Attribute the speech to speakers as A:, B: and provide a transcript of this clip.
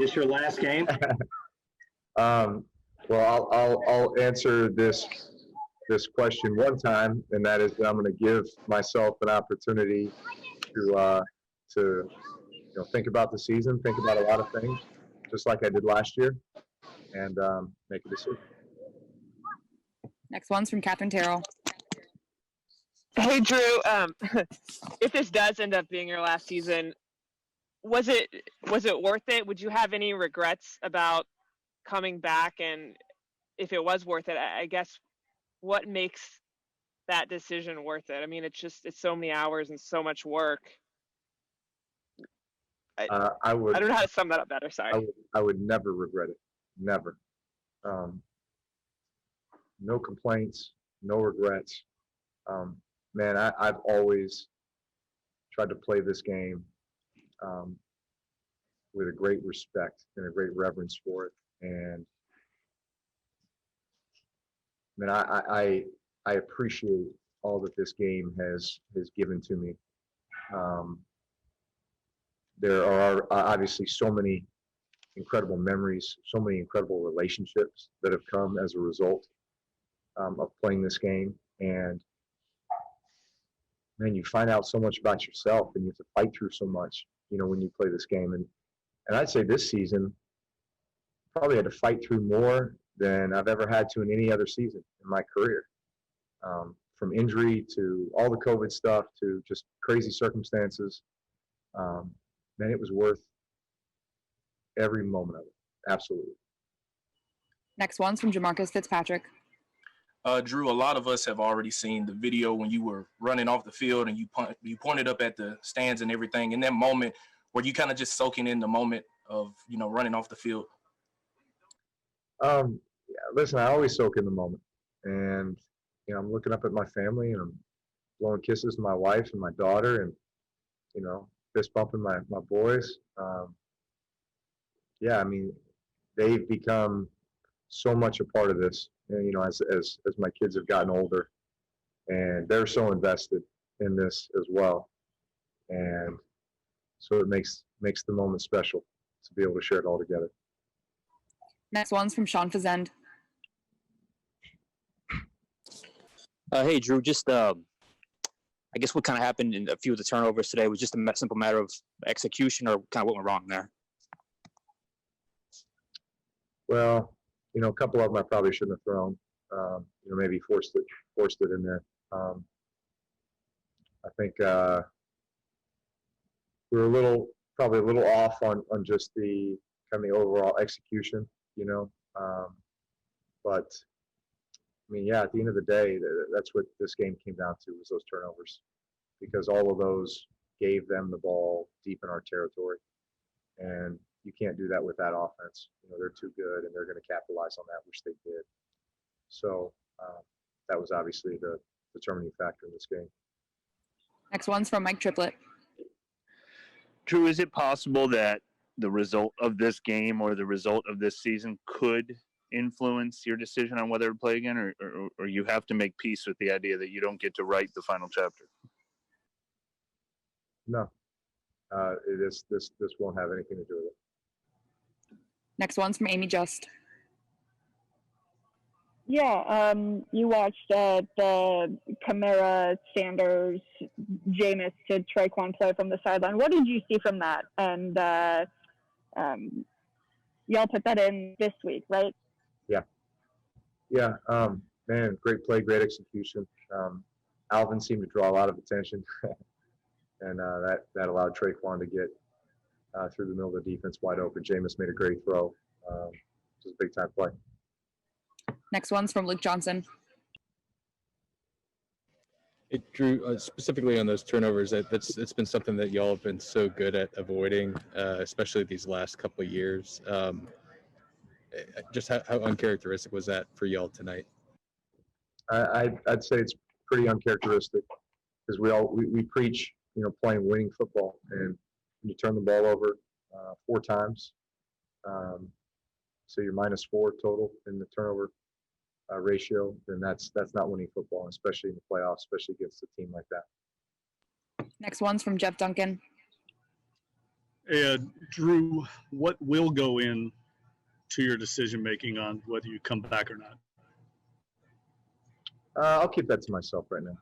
A: this your last game?
B: Well, I'll answer this question one time, and that is that I'm going to give myself an opportunity to think about the season, think about a lot of things, just like I did last year, and make a decision.
C: Next one's from Catherine Terrell.
D: Hey, Drew, if this does end up being your last season, was it worth it? Would you have any regrets about coming back? And if it was worth it, I guess what makes that decision worth it? I mean, it's so many hours and so much work. I don't know how to sum that up better. Sorry.
B: I would never regret it. Never. No complaints, no regrets. Man, I've always tried to play this game with a great respect and a great reverence for it. And man, I appreciate all that this game has given to me. There are obviously so many incredible memories, so many incredible relationships that have come as a result of playing this game. And man, you find out so much about yourself, and you have to fight through so much, when you play this game. And I'd say this season probably had to fight through more than I've ever had to in any other season in my career. From injury to all the COVID stuff to just crazy circumstances. Man, it was worth every moment of it. Absolutely.
C: Next one's from Jamarcus Fitzpatrick.
E: Drew, a lot of us have already seen the video when you were running off the field and you pointed up at the stands and everything. In that moment, were you kind of just soaking in the moment of, running off the field?
B: Yeah, listen, I always soak in the moment. And, I'm looking up at my family and I'm blowing kisses to my wife and my daughter and, fist bumping my boys. Yeah, I mean, they've become so much a part of this, and, as my kids have gotten older, and they're so invested in this as well. And so it makes the moment special to be able to share it all together.
C: Next one's from Sean Fazend.
F: Hey, Drew, just I guess what kind of happened in a few of the turnovers today was just a simple matter of execution, or kind of what went wrong there?
B: Well, a couple of them I probably shouldn't have thrown. Maybe forced it in there. I think we were probably a little off on just the kind of the overall execution, but I mean, yeah, at the end of the day, that's what this game came down to, was those turnovers, because all of those gave them the ball deep in our territory, and you can't do that with that offense. They're too good, and they're going to capitalize on that, which they did. So that was obviously the determining factor in this game.
C: Next one's from Mike Triplett.
G: Drew, is it possible that the result of this game or the result of this season could influence your decision on whether to play again, or you have to make peace with the idea that you don't get to write the final chapter?
B: No, this won't have anything to do with it.
C: Next one's from Amy Just.
H: Yeah, you watched the Kamara, Sanders, Jameis to Traquan play from the sideline. What did you see from that? And y'all put that in this week, right?
B: Yeah. Man, great play, great execution. Alvin seemed to draw a lot of attention, and that allowed Traquan to get through the middle of the defense wide open. Jameis made a great throw. It was a big-time play.
C: Next one's from Luke Johnson.
I: Drew, specifically on those turnovers, it's been something that y'all have been so good at avoiding, especially these last couple of years. Just how uncharacteristic was that for y'all tonight?
B: I'd say it's pretty uncharacteristic, because we preach, playing winning football, and when you turn the ball over 4 times, so you're -4 total in the turnover ratio, then that's not winning football, especially in the playoffs, especially against a team like that.
C: Next one's from Jeff Duncan.
A: Drew, what will go in to your decision making on whether you come back or not?
B: I'll keep that to myself right now.